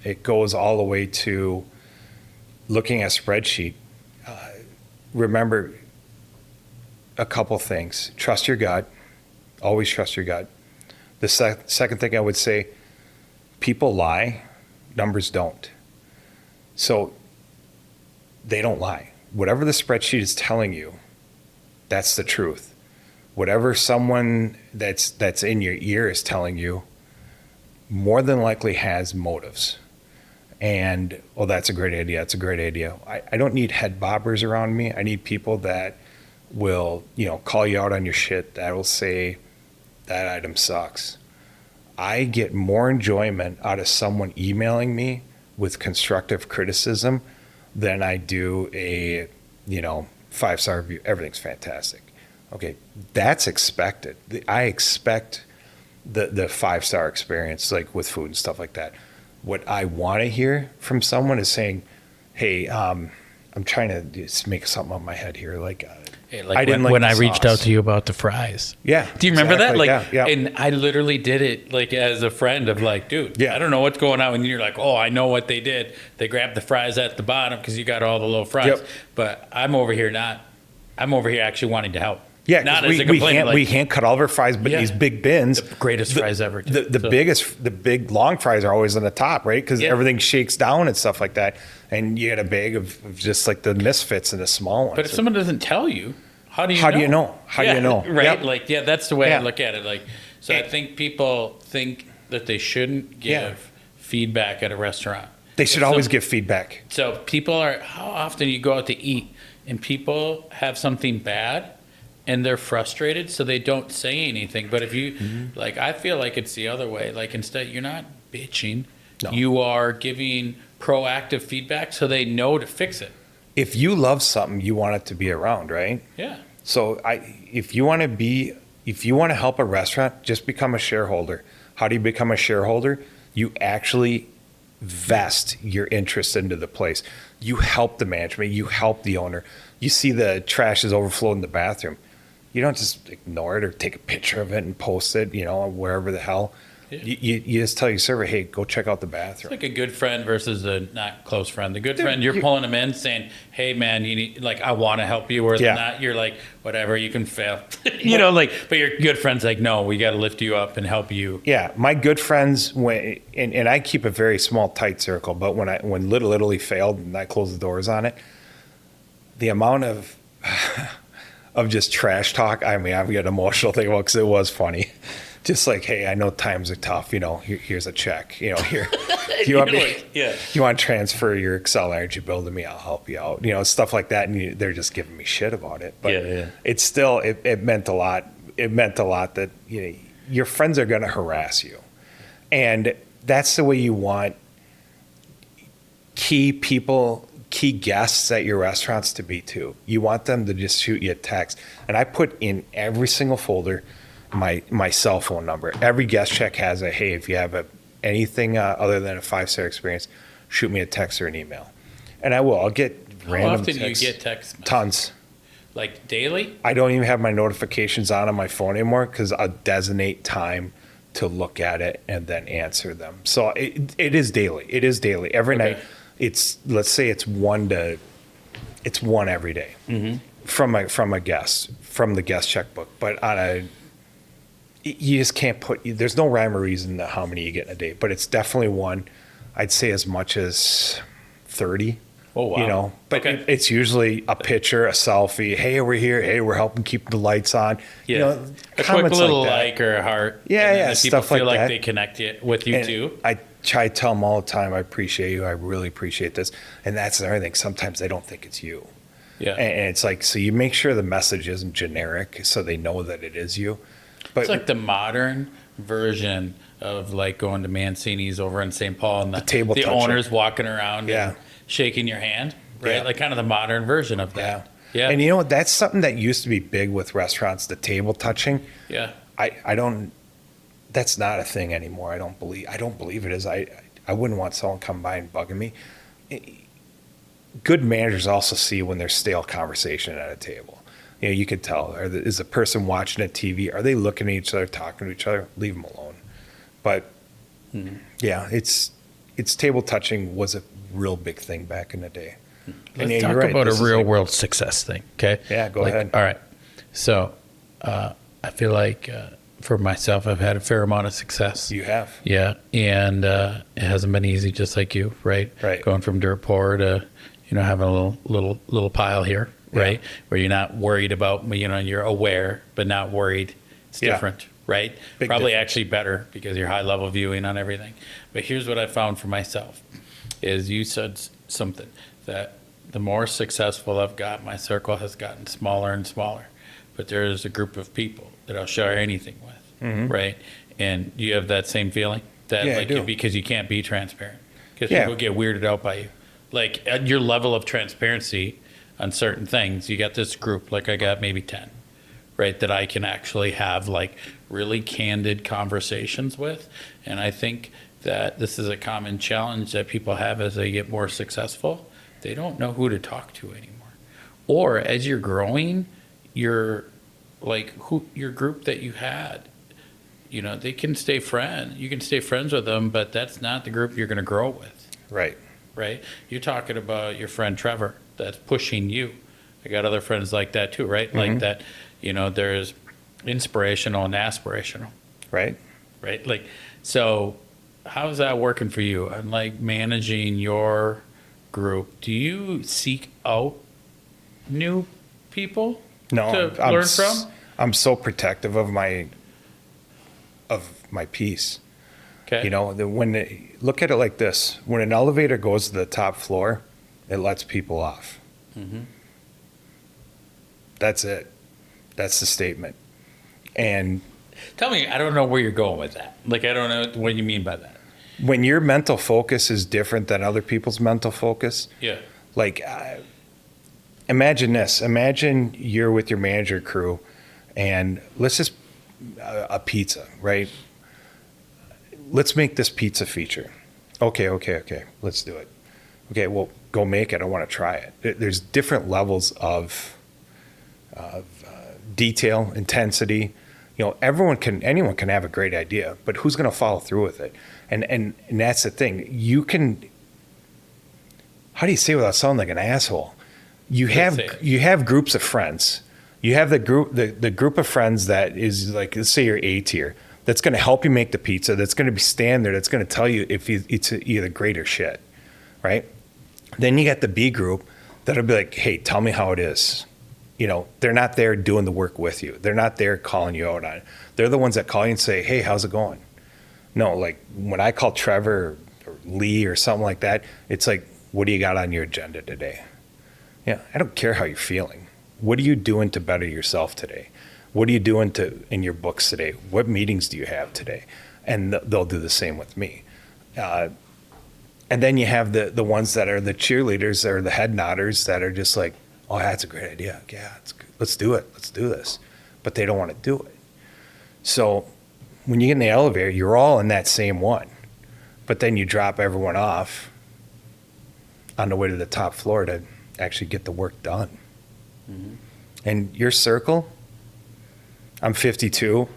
Speaker 1: It goes all the way to looking at a spreadsheet. Remember a couple things. Trust your gut. Always trust your gut. The second thing I would say, people lie, numbers don't. So they don't lie. Whatever the spreadsheet is telling you, that's the truth. Whatever someone that's in your ear is telling you, more than likely has motives. And, well, that's a great idea. That's a great idea. I don't need head bobbers around me. I need people that will, call you out on your shit, that will say that item sucks. I get more enjoyment out of someone emailing me with constructive criticism than I do a, 5-star review. Everything's fantastic. Okay, that's expected. I expect the 5-star experience, like with food and stuff like that. What I want to hear from someone is saying, hey, I'm trying to just make something up in my head here.
Speaker 2: Hey, I didn't when I reached out to you about the fries.
Speaker 1: Yeah.
Speaker 2: Do you remember that?
Speaker 1: Yeah.
Speaker 2: And I literally did it as a friend of dude, I don't know what's going on. And you're like, oh, I know what they did. They grabbed the fries at the bottom because you got all the little fries. Yep. But I'm over here actually wanting to help.
Speaker 1: Yeah,
Speaker 2: not as a complaint.
Speaker 1: We hand cut all of our fries, but these big bins,
Speaker 2: the greatest fries ever.
Speaker 1: The big long fries are always on the top, right? Because everything shakes down and stuff like that, and you get a bag of just like the misfits and the small ones.
Speaker 2: But if someone doesn't tell you, how do you know?
Speaker 1: How do you know?
Speaker 2: Right? Yep. That's the way I look at it. I think people think that they shouldn't give feedback at a restaurant.
Speaker 1: They should always give feedback.
Speaker 2: So how often you go out to eat and people have something bad and they're frustrated, so they don't say anything. But if you, I feel like it's the other way. Instead, you're not bitching. No. You are giving proactive feedback so they know to fix it.
Speaker 1: If you love something, you want it to be around, right?
Speaker 2: Yeah.
Speaker 1: So if you want to help a restaurant, just become a shareholder. How do you become a shareholder? You actually vest your interest into the place. You help the management. You help the owner. You see the trash is overflowing in the bathroom. You don't just ignore it or take a picture of it and post it, wherever the hell. Yeah. You just tell your server, hey, go check out the bathroom.
Speaker 2: It's like a good friend versus a not close friend. The good friend, you're pulling them in saying, hey, man, you need, I want to help you. Or not, you're like, whatever, you can fail. But your good friend's like, no, we got to lift you up and help you.
Speaker 1: Yeah, my good friends, and I keep a very small, tight circle, but when Little Italy failed and I closed the doors on it, the amount of just trash talk, I mean, I'm getting emotional thinking about because it was funny. Just like, hey, I know times are tough. Here's a check. Here, you want you want to transfer your Excel energy bill to me? I'll help you out. Stuff like that. And they're just giving me shit about it. But it's still, it meant a lot. It meant a lot that your friends are going to harass you, and that's the way you want key guests at your restaurants to be too. You want them to just shoot you a text. And I put in every single folder my cell phone number. Every guest check has a, hey, if you have anything other than a 5-star experience, shoot me a text or an email. And I will. I'll get random texts.
Speaker 2: How often do you get texts?
Speaker 1: Tons.
Speaker 2: Like daily?
Speaker 1: I don't even have my notifications on my phone anymore because I'll designate time to look at it and then answer them. So it is daily. It is daily. Every night. Let's say it's one every day from a guest, from the guest checkbook. But you just can't there's no rhyme or reason to how many you get in a day, but it's definitely one. I'd say as much as 30.
Speaker 2: Oh, wow.
Speaker 1: But it's usually a picture, a selfie. Hey, we're here. Hey, we're helping keep the lights on.
Speaker 2: Yeah. A quick little like or a heart.
Speaker 1: Yeah.
Speaker 2: Stuff like that. People feel like they connect with you too.
Speaker 1: I try to tell them all the time, I appreciate you. I really appreciate this. And that's another thing. Sometimes they don't think it's you. Yeah. And it's like, so you make sure the message isn't generic so they know that it is you. But
Speaker 2: it's like the modern version of going to Mancini's over in St. Paul and the owners walking around and shaking your hand, right? Yeah. Like kind of the modern version of that. Yeah.
Speaker 1: And that's something that used to be big with restaurants, the table touching.
Speaker 2: Yeah.
Speaker 1: That's not a thing anymore. I don't believe it is. I wouldn't want someone come by and bugging me. Good managers also see when there's stale conversation at a table. You could tell, is the person watching a TV, are they looking at each other, talking to each other? Leave them alone. But it's table touching was a real big thing back in the day.
Speaker 2: Let's talk about a real world success thing. Okay.
Speaker 1: Yeah, go ahead.
Speaker 2: All right. So I feel like for myself, I've had a fair amount of success.
Speaker 1: You have.
Speaker 2: Yeah. And it hasn't been easy, just like you, right?
Speaker 1: Right.
Speaker 2: Going from dirt poor to, having a little pile here. Right, where you're not worried about, you're aware, but not worried. It's different, right?
Speaker 1: Big
Speaker 2: Probably
Speaker 1: difference.
Speaker 2: actually better because you're high level viewing on everything. But here's what I found for myself. is you said something that the more successful I've got, my circle has gotten smaller and smaller. But there is a group of people that I'll share anything with, right? And you have that same feeling that
Speaker 1: Yeah, I do.
Speaker 2: because you can't be transparent because
Speaker 1: Yeah.
Speaker 2: people get weirded out by you. Like at your level of transparency on certain things, you got this group, like I got maybe 10, right? That I can actually have like really candid conversations with. And I think that this is a common challenge that people have as they get more successful. They don't know who to talk to anymore. Or as you're growing, your group that you had, they can stay friends. You can stay friends with them, but that's not the group you're going to grow with.
Speaker 1: Right.
Speaker 2: Right? You're talking about your friend Trevor that's pushing you. I got other friends like that too, right? Like that, there's inspirational and aspirational,
Speaker 1: Right.
Speaker 2: right? Like, so how's that working for you? And like managing your group, do you seek out new people
Speaker 1: No,
Speaker 2: to learn from?
Speaker 1: I'm so protective of my piece.
Speaker 2: Okay.
Speaker 1: Look at it like this: when an elevator goes to the top floor, it lets people off. That's it. That's the statement. And
Speaker 2: Tell me, I don't know where you're going with that. Like, I don't know what you mean by that.
Speaker 1: when your mental focus is different than other people's mental focus,
Speaker 2: Yeah.
Speaker 1: like imagine this: imagine you're with your manager crew, and let's just a pizza, right? Let's make this pizza feature. Okay. Let's do it. Okay, well, go make it. I want to try it. There's different levels of detail, intensity. Anyone can have a great idea, but who's going to follow through with it? And that's the thing. You can. How do you say without sounding like an asshole? You have groups of friends. You have the group of friends that is like, let's say you're A tier, that's going to help you make the pizza, that's going to be stand there, that's going to tell you if it's either great or shit, right? Then you got the B group that'll be like, hey, tell me how it is. They're not there doing the work with you. They're not there calling you out on it. They're the ones that call you and say, hey, how's it going? No, like when I call Trevor or Lee or something like that, it's like, what do you got on your agenda today? Yeah, I don't care how you're feeling. What are you doing to better yourself today? What are you doing in your books today? What meetings do you have today? And they'll do the same with me. And then you have the ones that are the cheerleaders or the head nodders that are just like, oh, that's a great idea. Yeah, it's good. Let's do it. Let's do this. But they don't want to do it. So when you get in the elevator, you're all in that same one. But then you drop everyone off on the way to the top floor to actually get the work done. And your circle, I'm 52.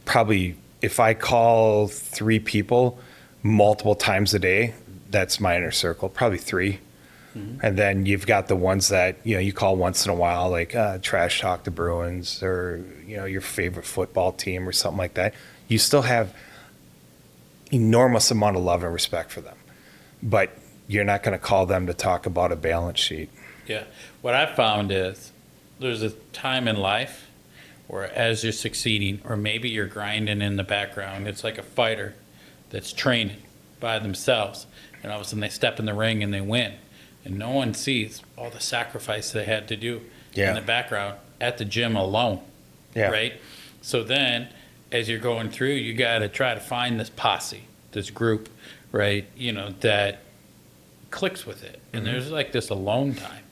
Speaker 1: Probably if I call 3 people multiple times a day, that's my inner circle, probably 3. And then you've got the ones that, you call once in a while, like trash talk the Bruins or, your favorite football team or something like that. You still have enormous amount of love and respect for them. But you're not going to call them to talk about a balance sheet.
Speaker 2: Yeah. What I've found is there's a time in life where as you're succeeding, or maybe you're grinding in the background, it's like a fighter that's training by themselves. And all of a sudden they step in the ring and they win. And no one sees all the sacrifice they had to do in the background at the gym alone.
Speaker 1: Yeah.
Speaker 2: Right? So then as you're going through, you got to try to find this posse, this group, right? That clicks with it. And there's like this alone time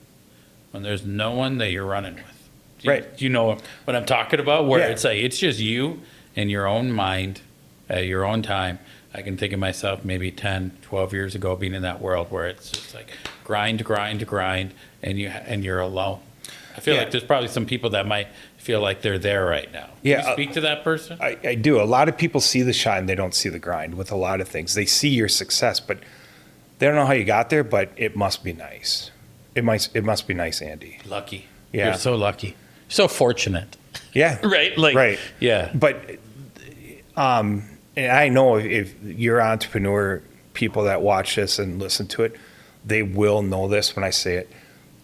Speaker 2: when there's no one that you're running with. Do you know what I'm talking about? Where it's like, it's just you and your own mind at your own time. I can think of myself maybe 10, 12 years ago being in that world where it's just like grind, and you're alone. I feel like there's probably some people that might feel like they're there right now. Can you speak to that person?
Speaker 1: I do. A lot of people see the shine, they don't see the grind with a lot of things. They see your success, but they don't know how you got there, but it must be nice. It must be nice, Andy.
Speaker 2: Lucky.
Speaker 1: Yeah.
Speaker 2: You're so lucky. So fortunate.
Speaker 1: Yeah.
Speaker 2: Right? Like,
Speaker 1: right.
Speaker 2: Yeah.
Speaker 1: But and I know if you're entrepreneur people that watch this and listen to it, they will know this when I say it.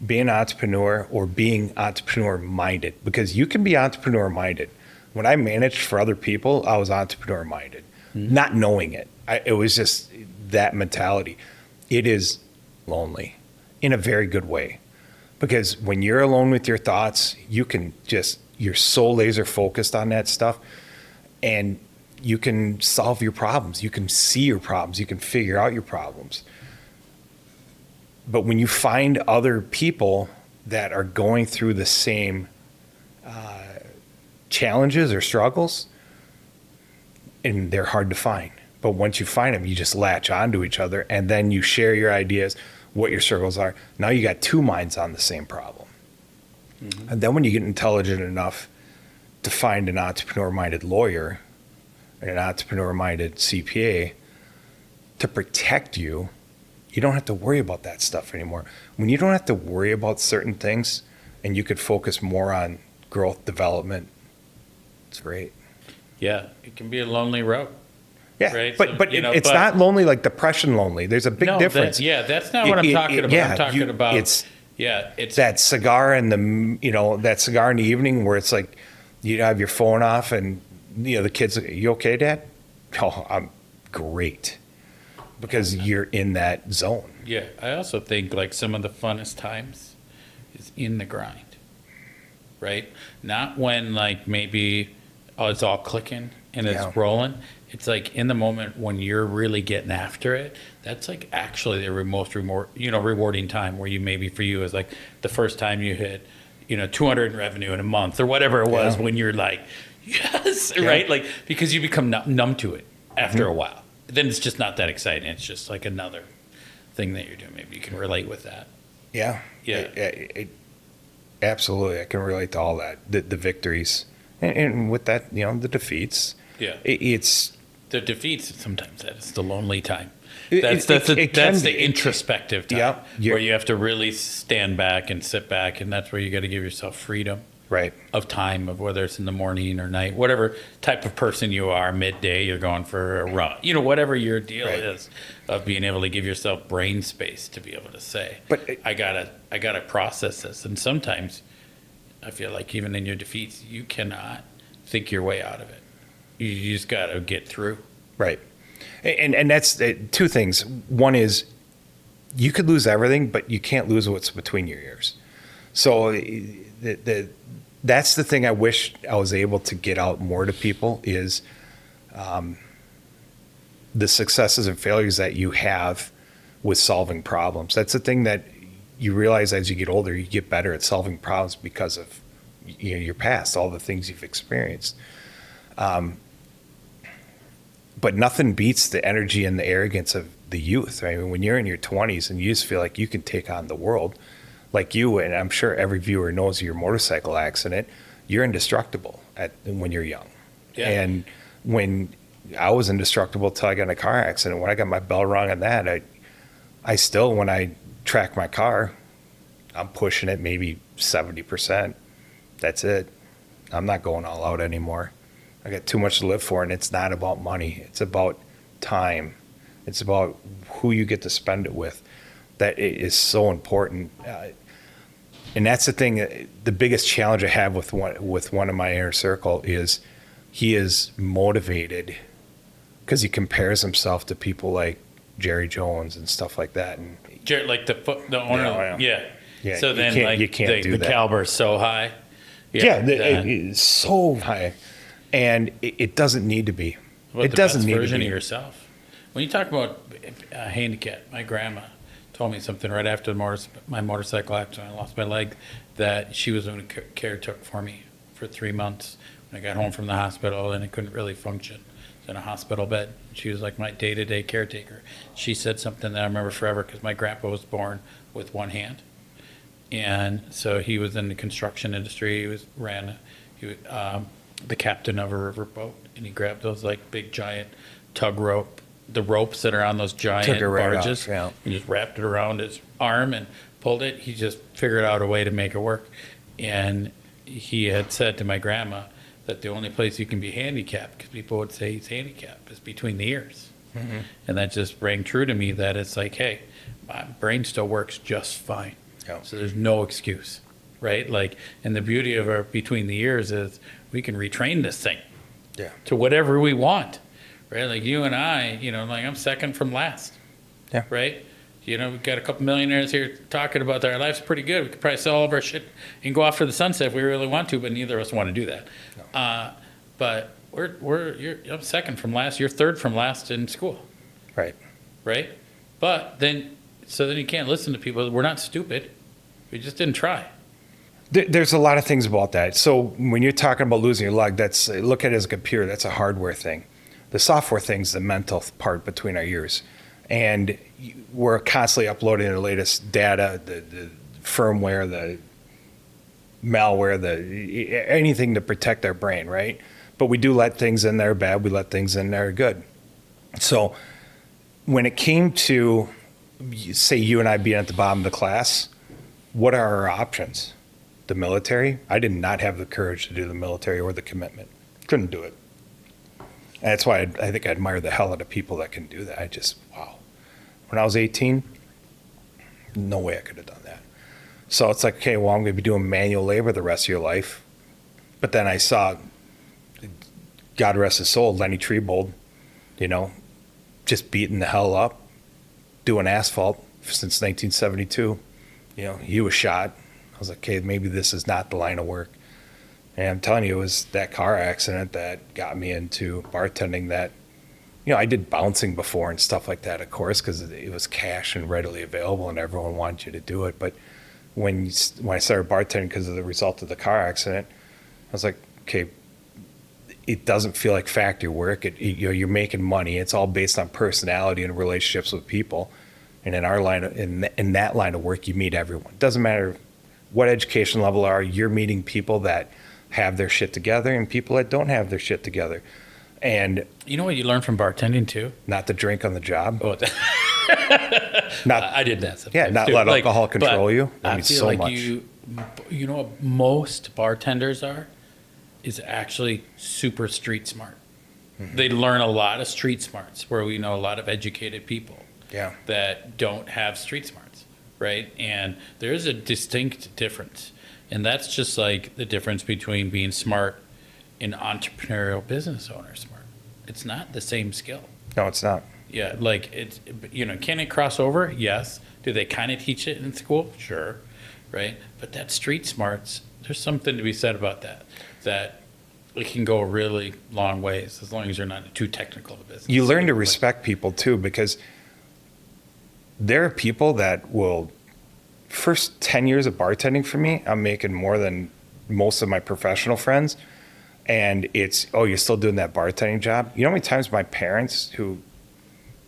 Speaker 1: Being an entrepreneur or being entrepreneur minded, because you can be entrepreneur minded. When I managed for other people, I was entrepreneur minded, not knowing it. It was just that mentality. it is lonely in a very good way. Because when you're alone with your thoughts, you're so laser focused on that stuff, and you can solve your problems. You can see your problems. You can figure out your problems. But when you find other people that are going through the same challenges or struggles, and they're hard to find. But once you find them, you just latch onto each other, and then you share your ideas, what your struggles are. Now you got two minds on the same problem. Mm-hmm. And then when you get intelligent enough to find an entrepreneur-minded lawyer, an entrepreneur-minded CPA to protect you, you don't have to worry about that stuff anymore. When you don't have to worry about certain things and you could focus more on growth, development, it's great.
Speaker 2: Yeah, it can be a lonely road.
Speaker 1: Yeah,
Speaker 2: right?
Speaker 1: but it's not lonely like depression lonely. There's a big difference.
Speaker 2: That's not what I'm talking about. I'm talking about
Speaker 1: it's that cigar in the evening where it's like you have your phone off and the kids, you okay, Dad? Oh, I'm great, because you're in that zone.
Speaker 2: Yeah, I also think like some of the funnest times is in the grind, right? Not when like maybe it's all clicking and it's rolling. It's like in the moment when you're really getting after it, that's like actually the most rewarding time, where you maybe for you is like the first time you hit, 200 in revenue in a month or whatever it was, when you're like, yes, right? Like, because you become numb to it after a while. Then it's just not that exciting. It's just like another thing that you're doing. Maybe you can relate with that.
Speaker 1: Yeah. Absolutely. I can relate to all that, the victories. And with that, the defeats.
Speaker 2: Yeah.
Speaker 1: It's
Speaker 2: the defeats. Sometimes that's the lonely time. That's the introspective time, where you have to really stand back and sit back, and that's where you got to give yourself freedom,
Speaker 1: right,
Speaker 2: of time, of whether it's in the morning or night, whatever type of person you are. Midday, you're going for a run. Whatever your deal is, of being able to give yourself brain space to be able to say, but I gotta process this. And sometimes I feel like even in your defeats, you cannot think your way out of it. You just got to get through.
Speaker 1: Right. And that's two things. One is you could lose everything, but you can't lose what's between your ears. So that's the thing I wish I was able to get out more to people is the successes and failures that you have with solving problems. That's the thing that you realize as you get older, you get better at solving problems because of your past, all the things you've experienced. But nothing beats the energy and the arrogance of the youth. I mean, when you're in your 20s and you just feel like you can take on the world, like you, and I'm sure every viewer knows your motorcycle accident, you're indestructible when you're young. Yeah. And when I was indestructible till I got in a car accident, when I got my bell rung on that, I still, when I track my car, I'm pushing it maybe 70%. That's it. I'm not going all out anymore. I got too much to live for, and it's not about money. It's about time. It's about who you get to spend it with. That is so important. And that's the thing, the biggest challenge I have with one of my inner circle is he is motivated because he compares himself to people like Jerry Jones and stuff like that. And
Speaker 2: like the owner,
Speaker 1: yeah.
Speaker 2: So then
Speaker 1: you can't do
Speaker 2: the
Speaker 1: that.
Speaker 2: caliber is so high.
Speaker 1: It's so high. And it doesn't need to be.
Speaker 2: It doesn't need to be. Version of yourself. When you talk about handicap, my grandma told me something right after my motorcycle accident. I lost my leg. That she was the one who caretook for me for 3 months when I got home from the hospital, and I couldn't really function. I was in a hospital bed. She was like my day-to-day caretaker. She said something that I remember forever because my grandpa was born with one hand, and so he was in the construction industry. He was the captain of a riverboat, and he grabbed those like big giant tug rope, the ropes that are on those giant barges, and just wrapped it around his arm and pulled it. He just figured out a way to make it work. And he had said to my grandma that the only place you can be handicapped, because people would say he's handicapped, is between the ears. Mm-hmm. And that just rang true to me, that it's like, hey, my brain still works just fine. Yeah. So there's no excuse, right? Like, and the beauty of our between the ears is we can retrain this thing to whatever we want, right? Like you and I, like I'm second from last, right? You know, we've got a couple millionaires here talking about our life's pretty good. We could probably sell all of our shit and go off to the sunset if we really want to, but neither of us want to do that. No. But I'm second from last. You're third from last in school.
Speaker 1: Right.
Speaker 2: But then you can't listen to people. We're not stupid. We just didn't try.
Speaker 1: There's a lot of things about that. So when you're talking about losing your leg, look at it as a computer. That's a hardware thing. The software thing's the mental part between our ears. And we're constantly uploading the latest data, the firmware, the malware, anything to protect our brain, right? But we do let things in there bad. We let things in there good. So when it came to, say, you and I being at the bottom of the class, what are our options? The military? I did not have the courage to do the military or the commitment. Couldn't do it. And that's why I think I admire the hell out of people that can do that. Wow. When I was 18, no way I could have done that. So it's like, okay, well, I'm going to be doing manual labor the rest of your life. But then I saw, God rest his soul, Lenny Triebold, just beating the hell up, doing asphalt since 1972. He was shot. I was like, okay, maybe this is not the line of work. And I'm telling you, it was that car accident that got me into bartending that, I did bouncing before and stuff like that, of course, because it was cash and readily available and everyone wanted you to do it. But when I started bartending because of the result of the car accident, I was like, okay, it doesn't feel like factory work. You're making money. It's all based on personality and relationships with people. And in our line, in that line of work, you meet everyone. It doesn't matter what education level you're meeting people that have their shit together and people that don't have their shit together. And
Speaker 2: you know what you learn from bartending too?
Speaker 1: Not to drink on the job.
Speaker 2: Oh, I did that sometimes.
Speaker 1: Yeah, not
Speaker 2: too.
Speaker 1: let alcohol control you.
Speaker 2: I feel so like much. You know what most bartenders is actually super street smart. Mm-hmm. They learn a lot of street smarts where we know a lot of educated people that don't have street smarts, right? And there is a distinct difference. And that's just like the difference between being smart and entrepreneurial business owner smart. It's not the same skill.
Speaker 1: No, it's not.
Speaker 2: Yeah, like it's, can it cross over? Yes. Do they kind of teach it in school? Sure. Right? But that street smarts, there's something to be said about that it can go really long ways as long as you're not too technical of a business.
Speaker 1: You learn to respect people too, because there are people that will, first 10 years of bartending for me, I'm making more than most of my professional friends. And it's, oh, you're still doing that bartending job? You know how many times my parents, who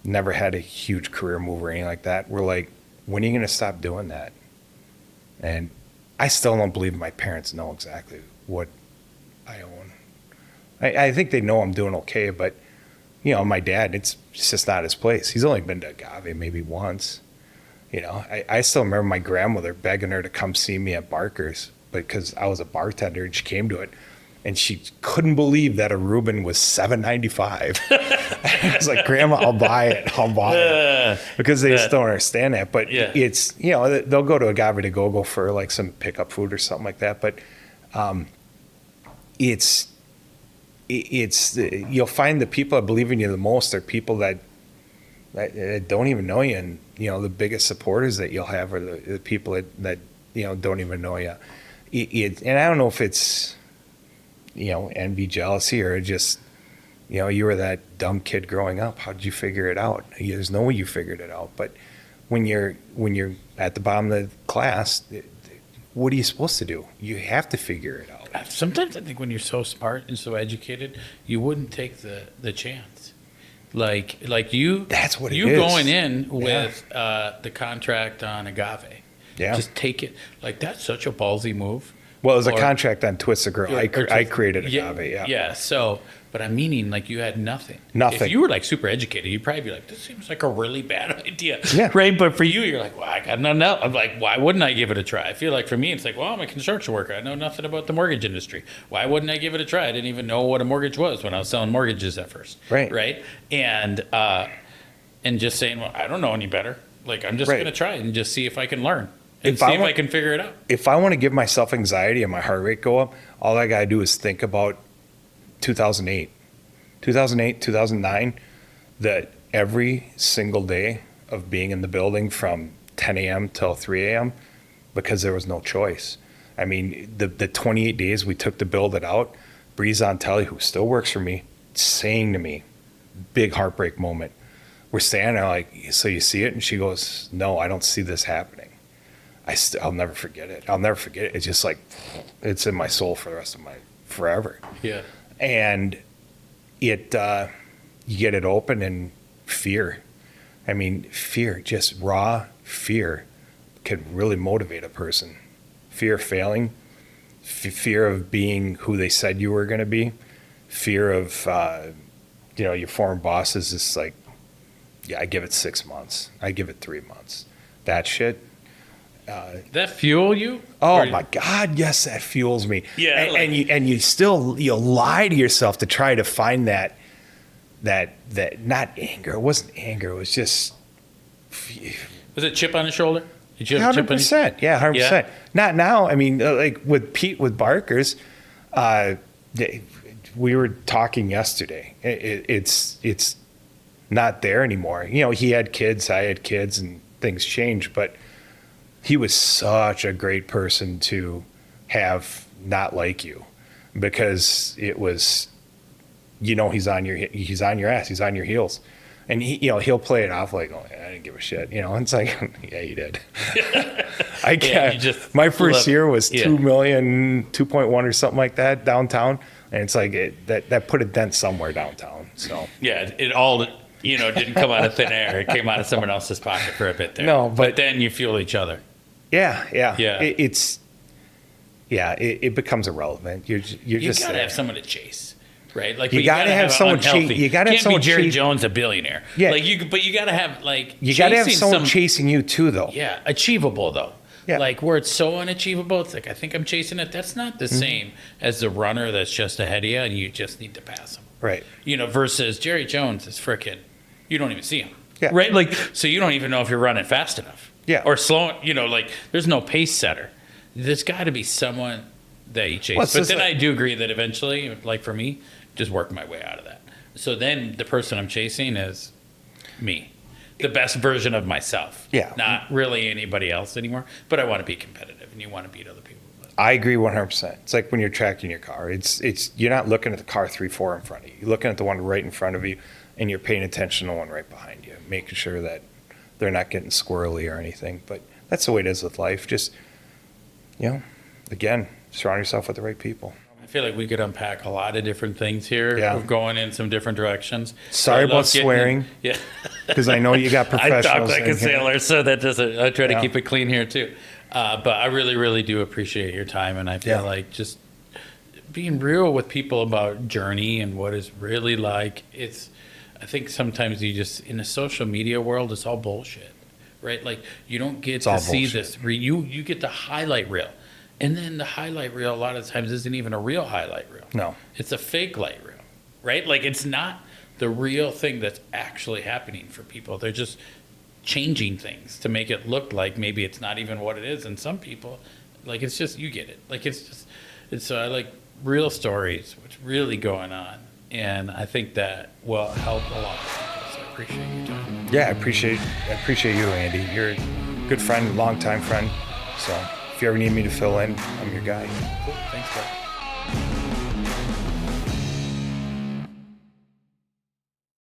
Speaker 1: never had a huge career move or anything like that, were like, when are you going to stop doing that? And I still don't believe my parents know exactly what I own. I think they know I'm doing okay, but, my dad, it's just not his place. He's only been to Agave maybe once. I still remember my grandmother begging her to come see me at Barker's because I was a bartender and she came to it. And she couldn't believe that a Reuben was $7.95. I was like, Grandma, I'll buy it. Because they just don't understand that. But it's, they'll go to Agave to go for like some pickup food or something like that. But it's you'll find the people that believe in you the most are people that don't even know you. And, the biggest supporters that you'll have are the people that don't even know you. And I don't know if it's, envy, jealousy, or just, you were that dumb kid growing up. How did you figure it out? There's no way you figured it out. But when you're at the bottom of the class, what are you supposed to do? You have to figure it out.
Speaker 2: Sometimes I think when you're so smart and so educated, you wouldn't take the chance. Like you. That's what it is. You going in with the contract on Agave. Yeah. Just take it. Like, that's such a ballsy move.
Speaker 1: Well, it was a contract on Twist the Girl. I created Agave,
Speaker 2: Yeah, so, but I'm meaning, like, you had nothing.
Speaker 1: Nothing.
Speaker 2: If you were, like, super educated, you'd probably be like, this seems like a really bad idea.
Speaker 1: Yeah.
Speaker 2: Right? But for you, you're like, well, I got nothing else. I'm like, why wouldn't I give it a try? I feel like for me, it's like, well, I'm a construction worker. I know nothing about the mortgage industry. Why wouldn't I give it a try? I didn't even know what a mortgage was when I was selling mortgages at first.
Speaker 1: Right.
Speaker 2: Right? And just saying, well, I don't know any better. Like, I'm just going to try it and just see if I can learn. And see if I can figure it out.
Speaker 1: If I want to give myself anxiety and my heart rate go up, all I got to do is think about 2008, 2009, that every single day of being in the building from 10 a.m. till 3 a.m. because there was no choice. I mean, the 28 days we took to build it out, Breeze on Telly, who still works for me, saying to me, big heartbreak moment. We're standing there like, so you see it? And she goes, no, I don't see this happening. I'll never forget it. I'll never forget it. It's just like, it's in my soul for the rest of my, forever.
Speaker 2: Yeah.
Speaker 1: And it, you get it open and fear. I mean, fear, just raw fear can really motivate a person. Fear of failing, fear of being who they said you were going to be, fear of, your former boss is just like, yeah, I give it 6 months. I give it 3 months. That shit.
Speaker 2: That fuel you?
Speaker 1: Oh my God, yes, that fuels me.
Speaker 2: Yeah,
Speaker 1: and you still lie to yourself to try to find that not anger. It wasn't anger. It was just.
Speaker 2: Was it chip on his shoulder? Did you have a chip on his
Speaker 1: 100%. Yeah, 100%. Yeah. Not now. I mean, like with Pete with Barkers, we were talking yesterday. It's not there anymore. You know, he had kids, I had kids, and things changed, but he was such a great person to have not like you, because it was, he's on your ass, he's on your heels, and he'll play it off like, oh, I didn't give a shit, and it's like, yeah, you did. I can't. Yeah, my first year was 2 million, 2.1 or something like that downtown, and it's like that put a dent somewhere downtown. So
Speaker 2: yeah, it all. Didn't come out of thin air. It came out of someone else's pocket for a bit there.
Speaker 1: No,
Speaker 2: but then you fuel each other.
Speaker 1: Yeah. It becomes irrelevant. You just
Speaker 2: gotta have someone to chase, right? Like
Speaker 1: you gotta have someone chase. You gotta have someone.
Speaker 2: Jerry Jones, a billionaire.
Speaker 1: Yeah.
Speaker 2: But you gotta have
Speaker 1: you gotta have someone chasing you too, though.
Speaker 2: Yeah, achievable though.
Speaker 1: Yeah.
Speaker 2: Like where it's so unachievable, it's like I think I'm chasing it. That's not the same as the runner that's just ahead of you, and you just need to pass him.
Speaker 1: Right.
Speaker 2: Versus Jerry Jones is frickin'. You don't even see him.
Speaker 1: Yeah.
Speaker 2: Right? Like, so you don't even know if you're running fast enough.
Speaker 1: Yeah.
Speaker 2: Or slow, there's no pace setter. There's got to be someone that you chase. But then I do agree that eventually, like for me, just work my way out of that. So then the person I'm chasing is me, the best version of myself.
Speaker 1: Yeah.
Speaker 2: Not really anybody else anymore, but I want to be competitive and you want to beat other people.
Speaker 1: I agree 100%. It's like when you're tracking your car. It's you're not looking at the car 3, 4 in front of you. You're looking at the one right in front of you, and you're paying attention to the one right behind you, making sure that they're not getting squirrely or anything. But that's the way it is with life. Just, again, surround yourself with the right people.
Speaker 2: I feel like we could unpack a lot of different things here.
Speaker 1: Yeah.
Speaker 2: We're going in some different directions.
Speaker 1: Sorry about swearing.
Speaker 2: Yeah.
Speaker 1: Because I know you got professionals.
Speaker 2: I talk like a sailor, so that doesn't. I try to
Speaker 1: Yeah.
Speaker 2: keep it clean here too. But I really, really do appreciate your time, and I feel like just being real with people about journey and what it's really like. I think sometimes you just, in the social media world, it's all bullshit, right? Like you don't get to see this. You get the highlight reel, and then the highlight reel a lot of times isn't even a real highlight reel.
Speaker 1: No,
Speaker 2: it's a fake light reel, right? Like it's not the real thing that's actually happening for people. They're just changing things to make it look like maybe it's not even what it is. And some people, like it's just, you get it. Like it's I like real stories, what's really going on. And I think that will help a lot of people. So I appreciate your time.
Speaker 1: Yeah, I appreciate you, Andy. You're a good friend, longtime friend. So if you ever need me to fill in, I'm your guy.
Speaker 2: Cool. Thanks, bro.